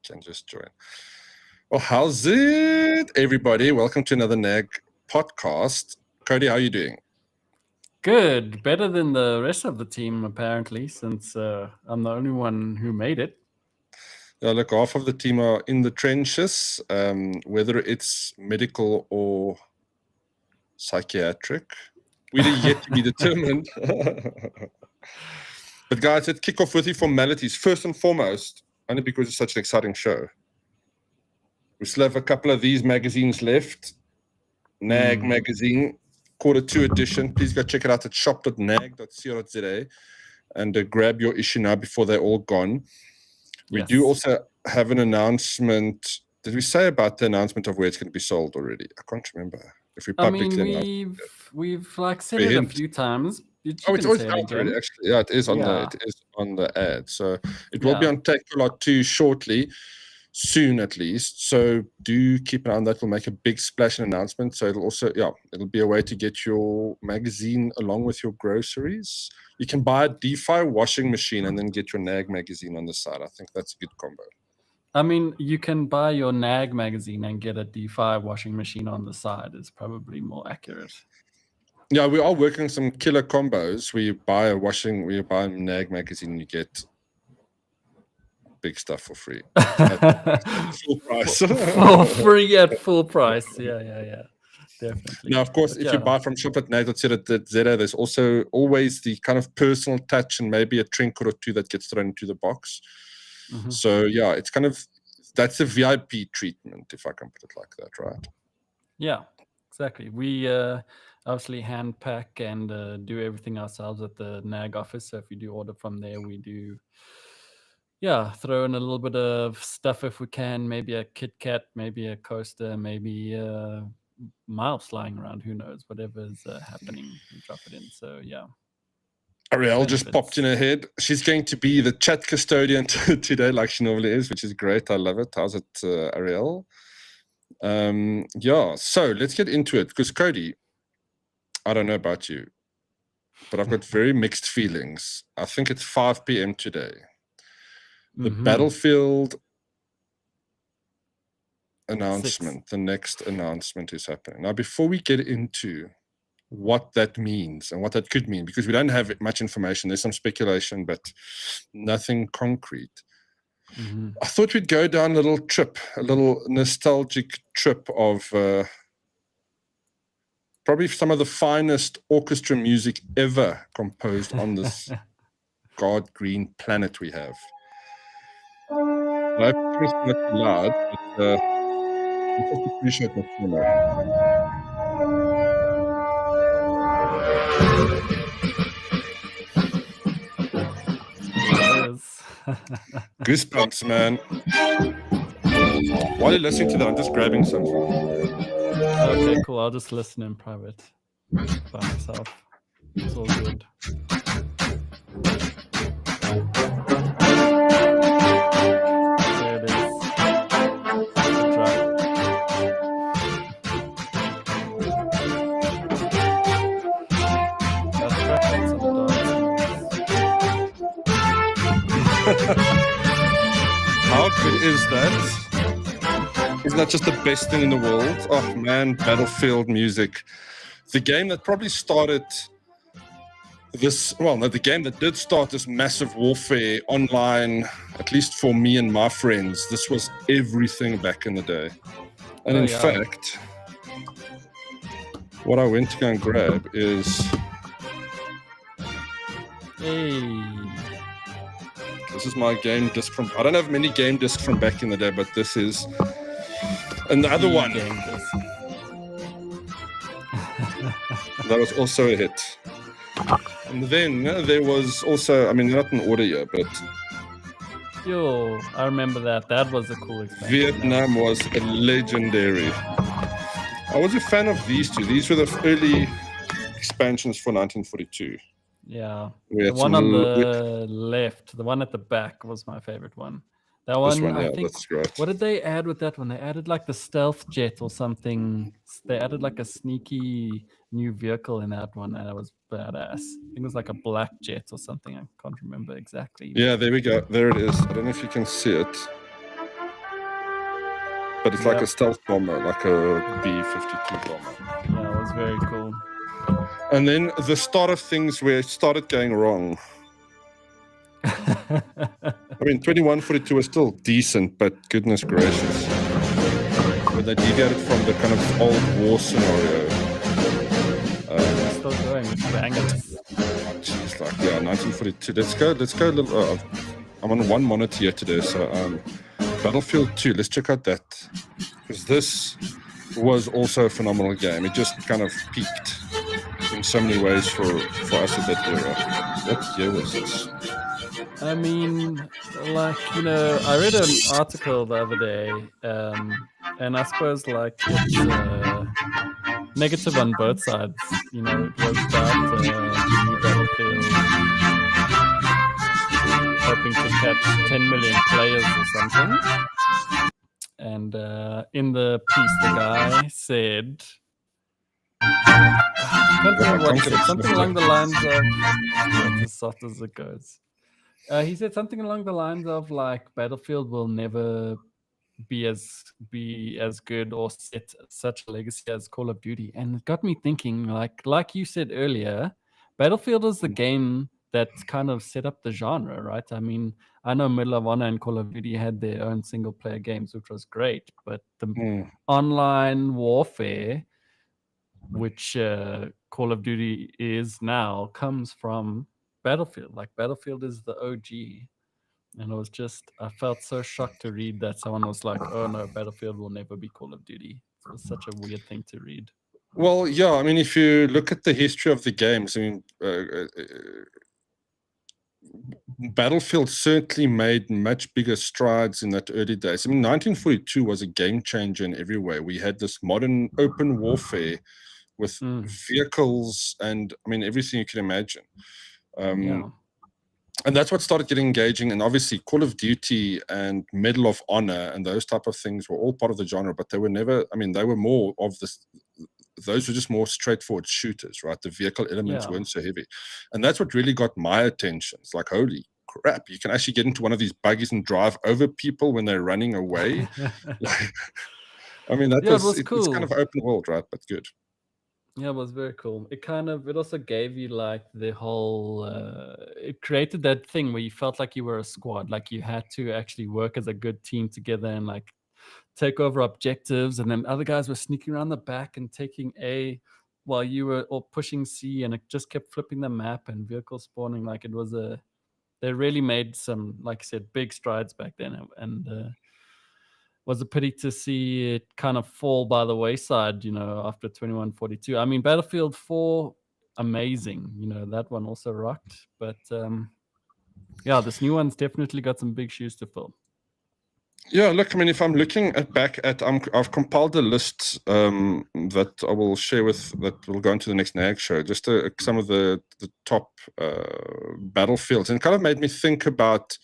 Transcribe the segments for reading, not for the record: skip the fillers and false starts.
can just join. Well, how's it, everybody? Welcome to another NAG Podcast. Cody, how are you doing? Good. Better than the rest of the team, apparently, since I'm the only one who made it. Yeah, look, half of the team are in the trenches, whether it's medical or psychiatric. We're yet to be determined. But guys, let's kick off with the formalities. First and foremost, only because it's such an exciting show, we still have a couple of these magazines left. NAG magazine, Q2 edition. Please go check it out at shop.nag.co.za and grab your issue now before they're all gone. We do also have an announcement. Did we say about the announcement of where it's going to be sold already? I can't remember. If we publicly announced it. We've like said it a few times. It's always out already, actually. Yeah, it is on the ad. So it will be on Takealot 2 shortly, soon at least. So do keep an eye on that. We'll make a big splash and announcement. So it'll also, it'll be a way to get your magazine along with your groceries. You can buy a DeFi washing machine and then get your NAG magazine on the side. I think that's a good combo. I mean, you can buy your NAG magazine and get a DeFi washing machine on the side is probably more accurate. Yeah, we are working on some killer combos. We buy a NAG magazine, you get big stuff for free. Full price. For free at full price. Yeah. Definitely. Now, of course, if you buy from shop.nag.co.za, there's also always the kind of personal touch and maybe a trinket or two that gets thrown into the box. Mm-hmm. So, it's kind of, that's a VIP treatment, if I can put it like that, right? Yeah, exactly. We obviously hand pack and do everything ourselves at the NAG office. So if you do order from there, we do, throw in a little bit of stuff if we can, maybe a Kit Kat, maybe a coaster, maybe mouse lying around, who knows, whatever's happening, we drop it in. So Ariel just popped in her head. She's going to be the chat custodian today, like she normally is, which is great. I love it. How's it, Ariel? So let's get into it, because Cody, I don't know about you, but I've got very mixed feelings. I think it's 5 p.m. today. The Battlefield announcement, the next announcement is happening. Now, before we get into what that means and what that could mean, because we don't have much information, there's some speculation, but nothing concrete. I thought we'd go down a little nostalgic trip of probably some of the finest orchestra music ever composed on this God green planet we have. I hope it's not too loud, but I just appreciate that for Goosebumps, man. While you're listening to that, I'm just grabbing something. Okay, cool. I'll just listen in private by myself. It's all good. There it is. Good job. How good is that? Isn't that just the best thing in the world? Oh man, Battlefield music. The game that probably started the game that did start this massive warfare online, at least for me and my friends. This was everything back in the day. And in fact, what I went to go and grab is... This is my game disc from... I don't have many game discs from back in the day, but this is another one. That was also a hit. And then there was also... I mean, not in order here, but... I remember that. That was a cool expansion. Vietnam was a legendary. I was a fan of these two. These were the early expansions for 1942. Yeah, the one on the left, the one at the back was my favorite one. That one, I think, that's great. What did they add with that one? They added like the stealth jet or something. They added like a sneaky new vehicle in that one, and it was badass. I think it was like a black jet or something. I can't remember exactly. Yeah, there we go. There it is. I don't know if you can see it. but it's like a stealth bomber, like a B-52 bomber. Yeah, it was very cool. And then the start of things where it started going wrong. I mean, 2142 was still decent, but goodness gracious. When they deviated from the kind of old war scenario. Still going with bangers. Jeez, like, yeah, 1942. Let's go a little... I'm on one monitor here today, so Battlefield 2, let's check out that. Because this was also a phenomenal game. It just kind of peaked in so many ways for us at that era. What year was this? I mean, like, you know, I read an article the other day, and I suppose, like, it's negative on both sides. You know, it was about the new Battlefield hoping to catch 10 million players or something. And in the piece, the guy said... I can't remember what he said. Something along the lines of... That's as soft as it goes. He said something along the lines of, like, Battlefield will never be as good or set such a legacy as Call of Duty. And it got me thinking, like you said earlier, Battlefield is the game that kind of set up the genre, right? I mean, I know Medal of Honor and Call of Duty had their own single-player games, which was great, but the online warfare, which Call of Duty is now, comes from Battlefield. Like, Battlefield is the OG. And I felt so shocked to read that someone was like, oh no, Battlefield will never be Call of Duty. It was such a weird thing to read. Well, yeah, I mean, if you look at the history of the games, I mean, Battlefield certainly made much bigger strides in that early days. I mean, 1942 was a game changer in every way. We had this modern open warfare with vehicles and, I mean, everything you can imagine. And that's what started getting engaging. And obviously, Call of Duty and Medal of Honor and those type of things were all part of the genre, but they were never, I mean, they were more of this, those were just more straightforward shooters, right? The vehicle elements weren't so heavy. And that's what really got my attention. It's like, holy crap, you can actually get into one of these buggies and drive over people when they're running away. I mean, that was cool. It's kind of open world, right? But good. Yeah, it was very cool. It also gave you, like, the whole, it created that thing where you felt like you were a squad, like you had to actually work as a good team together and, like, take over objectives, and then other guys were sneaking around the back and taking A while you were all pushing C, and it just kept flipping the map and vehicle spawning. Like, they really made some, like I said, big strides back then, and was a pity to see it kind of fall by the wayside, you know, after 2142. I mean, Battlefield 4, amazing. You know, that one also rocked. But, yeah, this new one's definitely got some big shoes to fill. Yeah, look, I mean, if I'm looking I've compiled a list that I will share that will go into the next NAG show, just some of the top Battlefields. And it kind of made me think about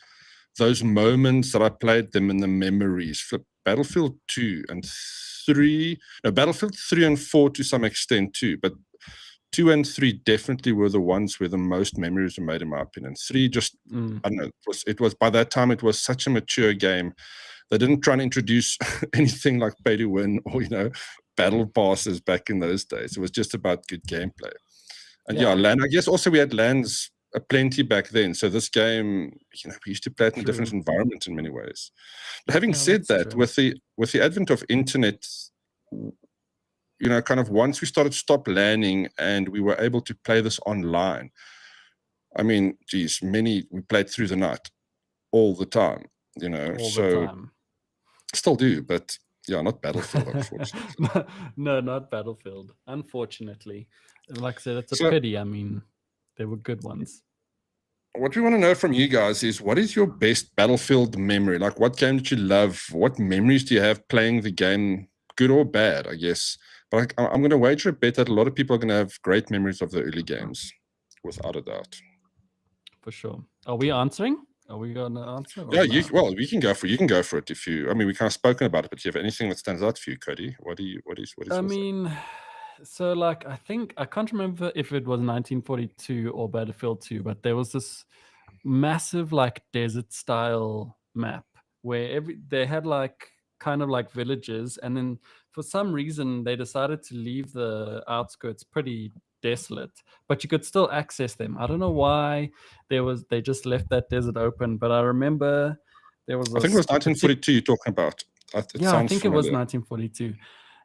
those moments that I played them in the memories. For Battlefield 2 and 3, no, Battlefield 3 and 4 to some extent too, but 2 and 3 definitely were the ones where the most memories were made, in my opinion. 3 just, I don't know, it was by that time, it was such a mature game. They didn't try and introduce anything like pay to win or, you know, battle passes back in those days. It was just about good gameplay. And LAN, I guess also we had LANs plenty back then. So this game, you know, we used to play it in a different environment in many ways. But having said that, with the advent of internet, you know, kind of once we stop LANing and we were able to play this online, I mean, geez, we played through the night all the time, you know. All the time. Still do, but yeah, not Battlefield, unfortunately. No, not Battlefield, unfortunately. Like I said, it's a pity. I mean, they were good ones. What we want to know from you guys is, what is your best Battlefield memory? Like, what game did you love? What memories do you have playing the game, good or bad, I guess? But I'm going to wager a bet that a lot of people are going to have great memories of the early games, without a doubt. For sure. Are we answering? Are we going to answer? Yeah, we can go for it. You can go for it if you. I mean, we kind of spoken about it, but do you have anything that stands out for you, Cody? What is? I mean, so, like, I can't remember if it was 1942 or Battlefield 2, but there was this massive, like, desert style map where they had, like, kind of like villages, and then for some reason they decided to leave the outskirts pretty desolate, but you could still access them. I don't know why they just left that desert open, but I remember there was I think it was 1942 you're talking about. I think it was 1942,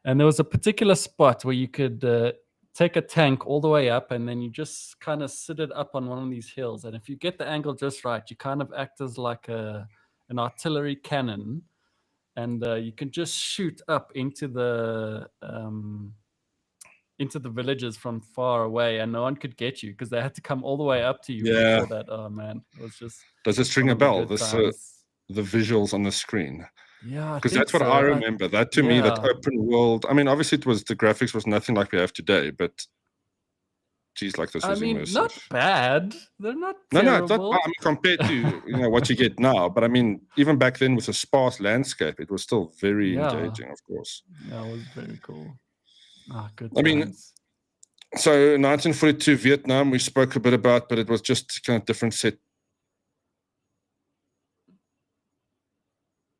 and there was a particular spot where you could take a tank all the way up, and then you just kind of sit it up on one of these hills, and if you get the angle just right, you kind of act as like an artillery cannon, and you can just shoot up into the villages from far away, and no one could get you because they had to come all the way up to you before that. Oh man, it was just. Does this ring a bell? The visuals on the screen. Yeah, because that's what I remember. That to me, that open world. I mean, obviously, the graphics was nothing like we have today, but geez, like this was immersive. Not bad. They're not terrible. No, it's not bad. I mean, compared to what you get now. But I mean, even back then with a sparse landscape, it was still very engaging. Of course. Yeah, it was very cool. Good. I mean, so 1942 Vietnam, we spoke a bit about, but it was just kind of different set.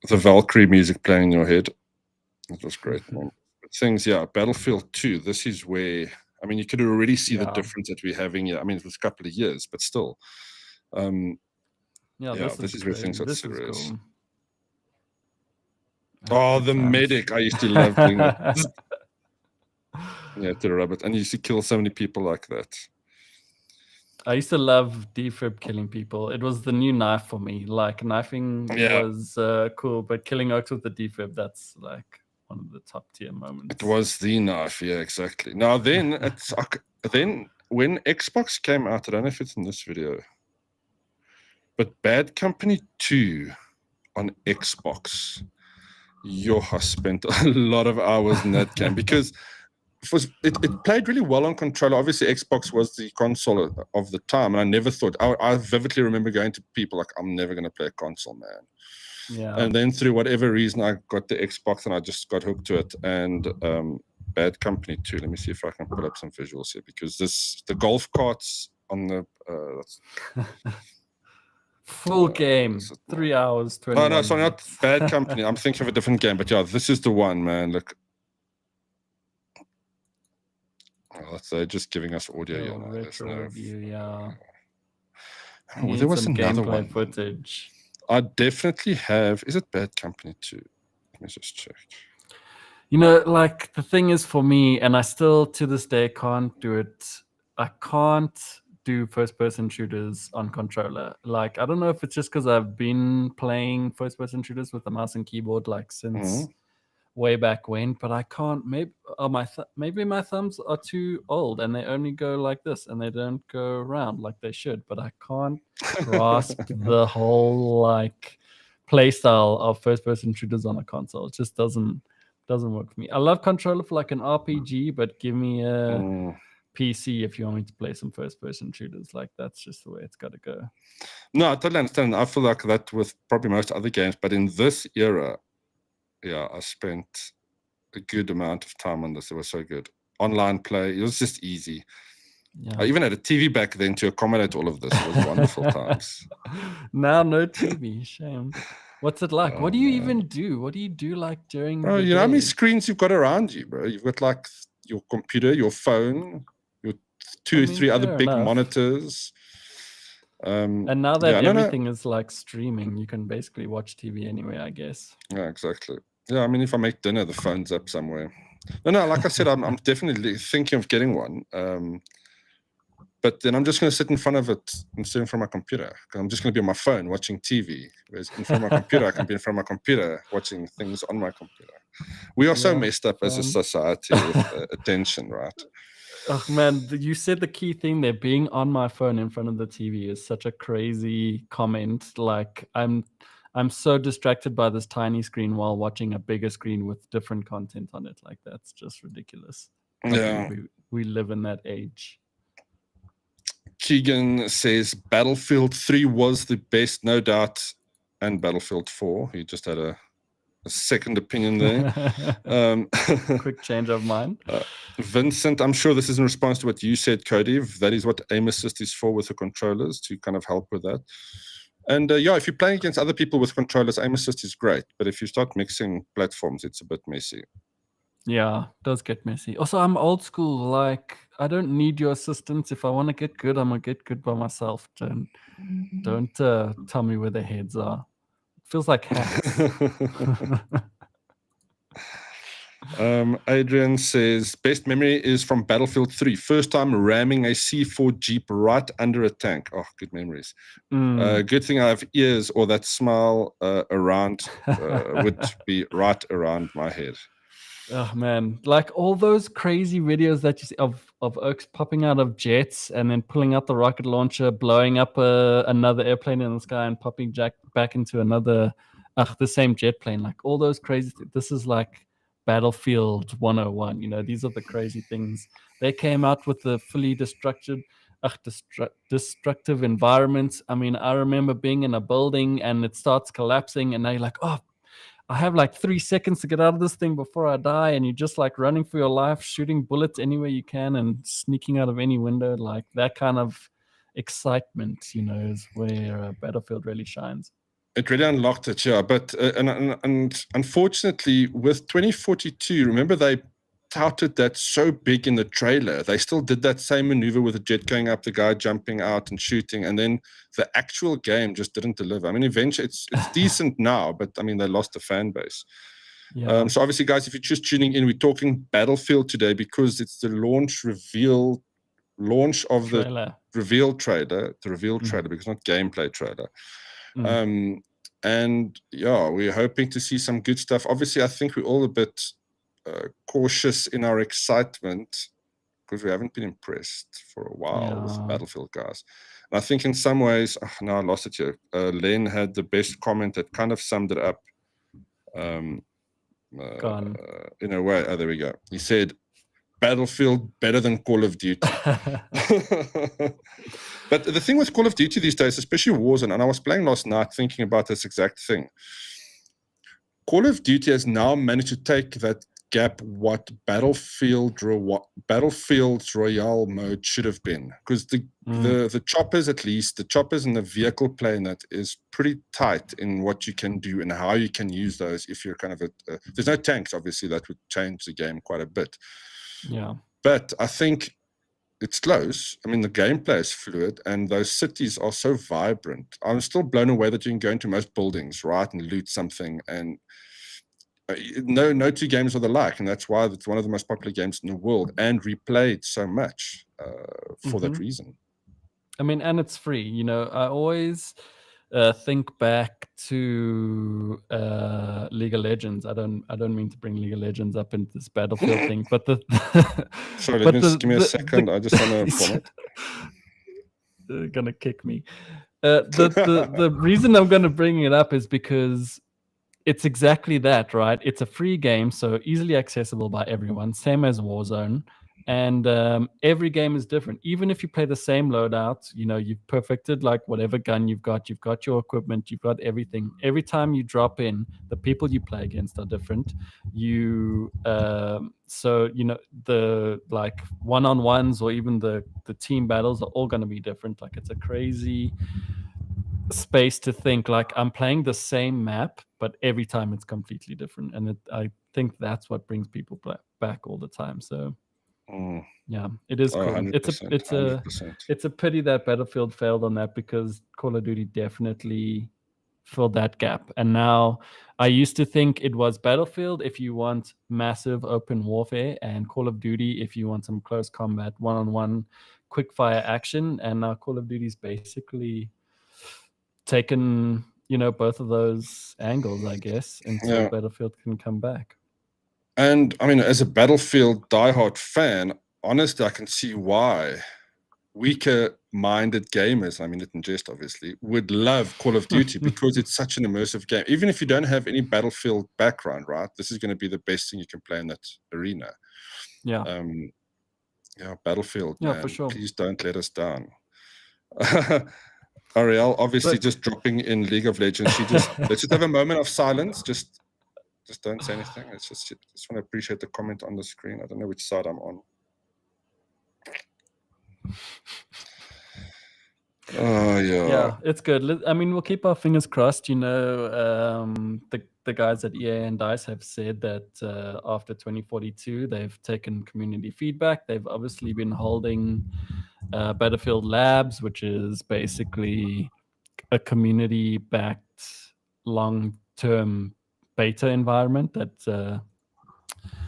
The Valkyrie music playing in your head. It was great, man. Things, Battlefield 2, this is where, I mean, you could already see the difference that we're having here. I mean, it was a couple of years, but still. This is where things got serious. Cool. The medic. I used to love doing that. To rub it. And you used to kill so many people like that. I used to love defib killing people. It was the new knife for me. Like, knifing was cool, but killing orcs with the defib, that's like one of the top tier moments. It was the knife, yeah, exactly. Now then, then when Xbox came out, I don't know if it's in this video, but Bad Company 2 on Xbox, I spent a lot of hours in that game because it played really well on controller. Obviously, Xbox was the console of the time, and I never thought. I vividly remember going to people like, "I'm never going to play a console, man." Yeah. And then through whatever reason, I got the Xbox, and I just got hooked to it. And Bad Company 2. Let me see if I can put up some visuals here, because the golf carts on the full game, 3 hours, 20. No, sorry, not Bad Company. I'm thinking of a different game, but this is the one, man. Look. They're just giving us audio. Retro review, there was another one. Footage. I definitely have. Is it Bad Company 2? Let me just check. Like, the thing is for me, and I still to this day can't do it. I can't do first-person shooters on controller. Like, I don't know if it's just because I've been playing first-person shooters with the mouse and keyboard like since. Way back when, but I can't. Maybe my thumbs are too old and they only go like this and they don't go around like they should. But I can't grasp the whole like play style of first-person shooters on a console. It just doesn't work for me. I love controller for like an RPG, but give me a PC if you want me to play some first-person shooters. Like, that's just the way it's got to go. No, I totally understand. I feel like that with probably most other games, but in this era. I spent a good amount of time on this. It was so good. Online play, it was just easy. I even had a TV back then to accommodate all of this. It was wonderful times. Now no TV, shame. What's it like? What do you even do? What do you do like during the day? How many screens you've got around you, bro? You've got like your computer, your phone, your two or three other big monitors. And now that everything is like streaming, you can basically watch TV anywhere, I guess. Yeah, exactly. Yeah, I mean, if I make dinner, the phone's up somewhere. No, like I said, I'm definitely thinking of getting one. But then I'm just going to sit in front of it instead of in front of my computer. Because I'm just going to be on my phone watching TV. Whereas in front of my computer, I can be in front of my computer watching things on my computer. We are so messed up as a society with attention, right? Oh man, you said the key thing there. Being on my phone in front of the TV is such a crazy comment. Like, I'm so distracted by this tiny screen while watching a bigger screen with different content on it. Like, that's just ridiculous. We live in that age. Keegan says Battlefield 3 was the best, no doubt, and Battlefield 4. He just had a second opinion there. Quick change of mind. Vincent, I'm sure this is in response to what you said, Cody. That is what aim assist is for with the controllers, to kind of help with that. And if you're playing against other people with controllers, aim assist is great. But if you start mixing platforms, it's a bit messy. Yeah, it does get messy. Also, I'm old school. Like, I don't need your assistance. If I want to get good, I'm gonna get good by myself. Don't tell me where the heads are. It feels like hacks. Adrian says, best memory is from Battlefield 3. First time ramming a C4 Jeep right under a tank. Oh, good memories. Good thing I have ears, or that smile around would be right around my head. Oh man, like all those crazy videos that you see of Oaks popping out of jets and then pulling out the rocket launcher, blowing up another airplane in the sky and popping back into another, the same jet plane. Like all those crazy this is like Battlefield 101. You know, these are the crazy things. They came out with the fully destructive environments. I mean, I remember being in a building and it starts collapsing and they're like, oh, I have like 3 seconds to get out of this thing before I die, and you're just like running for your life, shooting bullets anywhere you can and sneaking out of any window. Like that kind of excitement, you know, is where Battlefield really shines. It really unlocked it, yeah. But and unfortunately, with 2042, remember they touted that so big in the trailer. They still did that same maneuver with the jet going up, the guy jumping out and shooting, and then the actual game just didn't deliver. I mean, eventually it's decent now, but I mean they lost the fan base. Yeah. So obviously, guys, if you're just tuning in, we're talking Battlefield today because it's the launch of trailer. the reveal trailer, because not gameplay trailer. And yeah, we're hoping to see some good stuff. Obviously, I think we're all a bit cautious in our excitement because we haven't been impressed for a while with the Battlefield guys. And I think in some ways, no, I lost it here. Len had the best comment that kind of summed it up in a way. Oh, there we go. He said, Battlefield better than Call of Duty. But the thing with Call of Duty these days, especially Warzone, and I was playing last night thinking about this exact thing. Call of Duty has now managed to take that gap what Battlefield's Royale mode should have been. Because the choppers, at least, the choppers and the vehicle play in that is pretty tight in what you can do and how you can use those if you're kind of there's no tanks, obviously, that would change the game quite a bit. Yeah. But I think it's close. I mean, the gameplay is fluid, and those cities are so vibrant. I'm still blown away that you can go into most buildings, right, and loot something. And no two games are the like, and that's why it's one of the most popular games in the world and replayed so much for that reason. I mean, and it's free. You know, I always think back to League of Legends. I don't mean to bring League of Legends up into this Battlefield thing, but sorry, give me a second. I just want to comment. They're gonna kick me. The reason I'm gonna bring it up is because it's exactly that, right? It's a free game, so easily accessible by everyone, same as Warzone. And every game is different. Even if you play the same loadout, you know, you've perfected like whatever gun you've got your equipment, you've got everything. Every time you drop in, the people you play against are different. So, you know, the like one-on-ones or even the team battles are all going to be different. Like it's a crazy space to think like I'm playing the same map, but every time it's completely different. And I think that's what brings people back all the time. So yeah, it is cool. 100%, it's a pity that Battlefield failed on that, because Call of Duty definitely filled that gap. And now I used to think it was Battlefield if you want massive open warfare, and Call of Duty if you want some close combat, one-on-one quick fire action. And now Call of Duty's basically taken, you know, both of those angles, I guess, and so Battlefield can come back. And I mean, as a Battlefield diehard fan, honestly, I can see why weaker-minded gamers, I mean it in jest, obviously, would love Call of Duty because it's such an immersive game. Even if you don't have any Battlefield background, right, this is going to be the best thing you can play in that arena. Yeah. Battlefield, yeah, man. For sure. Please don't let us down. Ariel, obviously, just dropping in League of Legends. Let's just have a moment of silence. Just don't say anything. It's just want to appreciate the comment on the screen. I don't know which side I'm on. Oh yeah. Yeah, it's good. I mean, we'll keep our fingers crossed. The guys at EA and DICE have said that after 2042, they've taken community feedback. They've obviously been holding Battlefield Labs, which is basically a community-backed, long-term beta environment that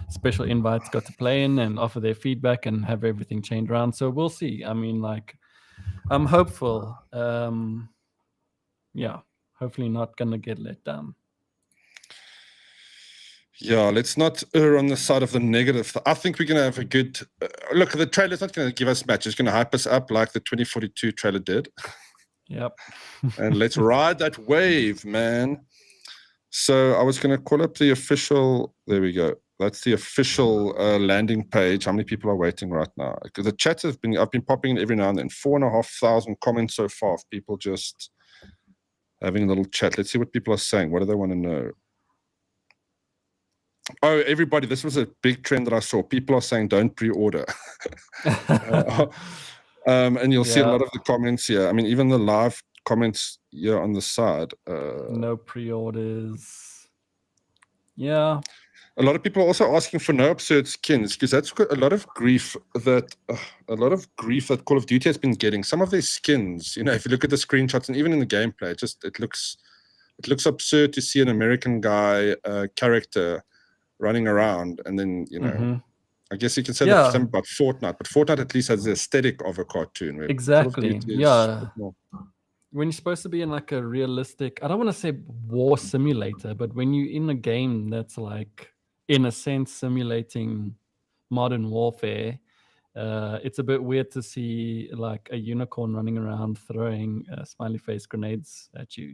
special invites got to play in and offer their feedback and have everything chained around. So we'll see. I mean, like, I'm hopeful. Yeah, hopefully not gonna get let down. Yeah, let's not err on the side of the negative. I think we're going to have a good look. The trailer's not going to give us much. It's going to hype us up like the 2042 trailer did. Yep. And let's ride that wave, man. So I was going to call up the official. There we go. That's the official landing page. How many people are waiting right now? Because the chats I've been popping in every now and then. 4,500 comments so far of people just having a little chat. Let's see what people are saying. What do they want to know? Oh, everybody, this was a big trend that I saw. People are saying don't pre-order. And you'll see a lot of the comments here. I mean, even the live comments here on the side. No pre-orders. Yeah. A lot of people are also asking for no absurd skins because that's got a lot of grief that Call of Duty has been getting. Some of their skins, if you look at the screenshots and even in the gameplay, it looks absurd to see an American guy character running around, and then I guess you can say the same about Fortnite, but Fortnite at least has the aesthetic of a cartoon. Where exactly. Yeah. When you're supposed to be in like a realistic, I don't want to say war simulator, but when you're in a game that's like, in a sense, simulating modern warfare, it's a bit weird to see like a unicorn running around throwing smiley face grenades at you.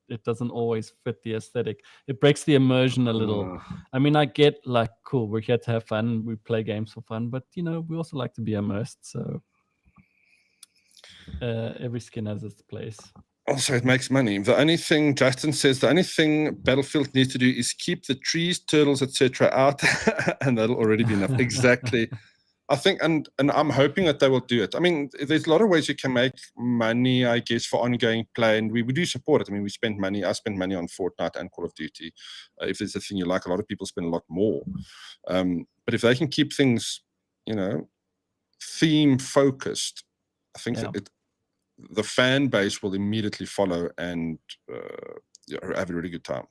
It doesn't always fit the aesthetic. It breaks the immersion a little. I mean, I get like, cool, we're here to have fun. We play games for fun, but we also like to be immersed. So every skin has its place. Also, it makes money. The only thing Justin says, the only thing Battlefield needs to do is keep the trees, turtles, etc. out, and that'll already be enough. Exactly. I think, and I'm hoping that they will do it. I mean, there's a lot of ways you can make money, I guess, for ongoing play, and we do support it. I mean, I spend money on Fortnite and Call of Duty. If there's a thing you like, a lot of people spend a lot more. But if they can keep things, theme focused, I think that the fan base will immediately follow and have a really good time.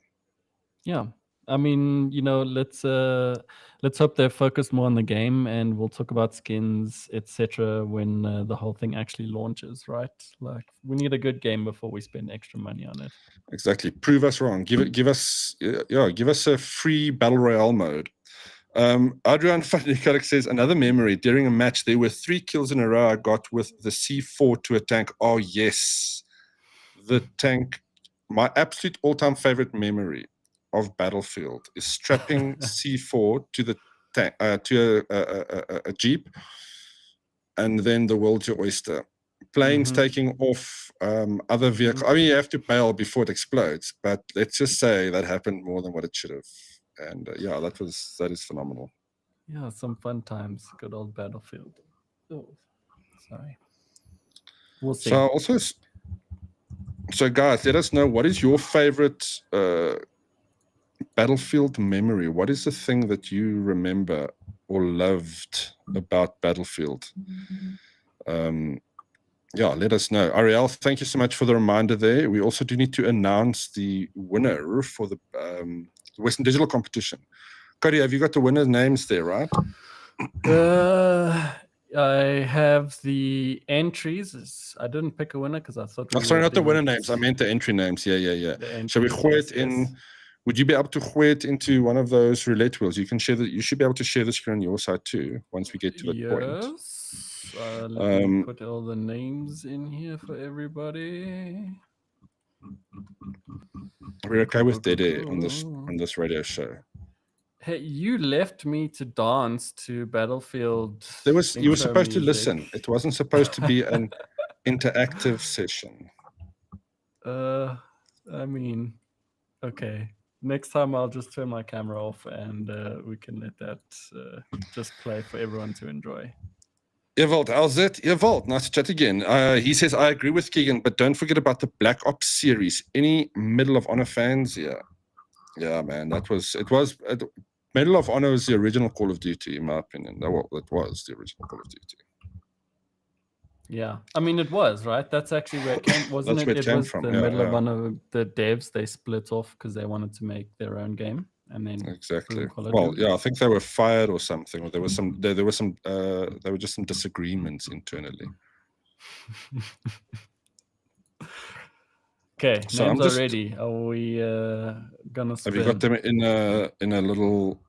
Yeah. I mean, let's hope they're focused more on the game, and we'll talk about skins, etc. when the whole thing actually launches, right? Like, we need a good game before we spend extra money on it. Exactly. Prove us wrong. Give us a free battle royale mode. Adrian Fanikolik says, another memory. During a match, there were 3 kills in a row I got with the C4 to a tank. Oh, yes. The tank. My absolute all-time favorite memory of Battlefield is strapping C4 to the tank, to a Jeep, and then the world's your oyster. Planes taking off other vehicles. I mean, you have to bail before it explodes, but let's just say that happened more than what it should have. And that is phenomenal. Yeah, some fun times. Good old Battlefield. Oh, sorry. We'll see. So guys, let us know, what is your favorite Battlefield memory? What is the thing that you remember or loved about Battlefield? Let us know. Ariel, thank you so much for the reminder there. We also do need to announce the winner for the Western Digital competition. Cody, have you got the winners' names there, right? I have the entries. I didn't pick a winner because I thought. Sorry, not the winner names. I meant the entry names. Yeah. Shall we throw it in? Yes. Would you be able to throw it into one of those roulette wheels? You can share you should be able to share the screen on your side too once we get to that point. Let me put all the names in here for everybody. We're okay with dead air on this radio show. Hey, you left me to dance to Battlefield. You were supposed to listen. It wasn't supposed to be an interactive session. I mean, okay. Next time I'll just turn my camera off and we can let that just play for everyone to enjoy. Evolt, how's it? Evolt, nice to chat again. He says, I agree with Keegan, but don't forget about the Black Ops series. Any Medal of Honor fans? Yeah, man, Medal of Honor is the original Call of Duty, in my opinion. That was the original Call of Duty. Yeah, I mean, it was, right? That's actually where it came, wasn't That's it? where it came was from. the Medal of Honor, the devs, they split off because they wanted to make their own game. And then exactly. Call of Well, Duty. yeah, I think they were fired or something, or there were just some disagreements internally. Okay, So names are ready. Are we gonna spin? Have you got them in a little?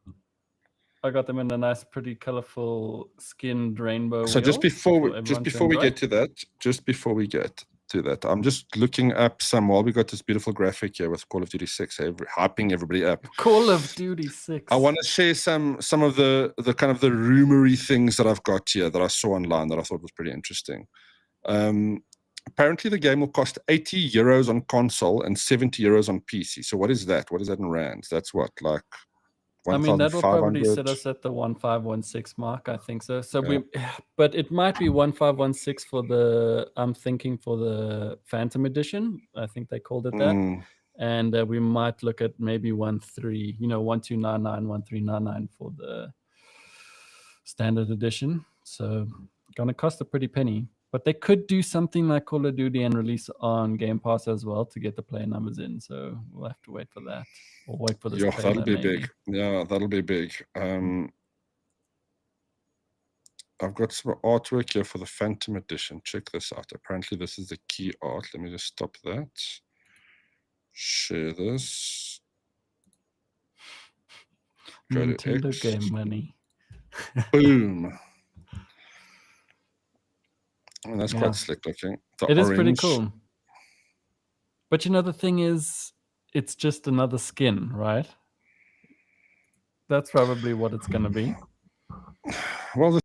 I got them in a nice, pretty colorful skinned rainbow. So wheel just before we enjoy. get to that, I'm just looking up while we got this beautiful graphic here with Call of Duty 6, hyping everybody up. Call of Duty 6. I want to share some of the kind of the rumory things that I've got here that I saw online that I thought was pretty interesting. Apparently the game will cost €80 on console and €70 on PC. So what is that? What is that in rands? That's what, like, I mean, that will probably set us at the 1516 mark, I think so. But it might be 1516 for I'm thinking for the Phantom Edition. I think they called it that. And we might look at maybe 1299, 1399 for the standard edition. So gonna cost a pretty penny. But they could do something like Call of Duty and release on Game Pass as well to get the player numbers in. So we'll have to wait for that. Or wait for this trailer, that'll be maybe. big. Yeah, that'll be big. I've got some artwork here for the Phantom Edition. Check this out. Apparently this is the key art. Let me just stop that. Share this. Go Nintendo game money. Boom. And that's quite slick looking. It is pretty cool. But the thing is, it's just another skin, right? That's probably what it's going to be. Well,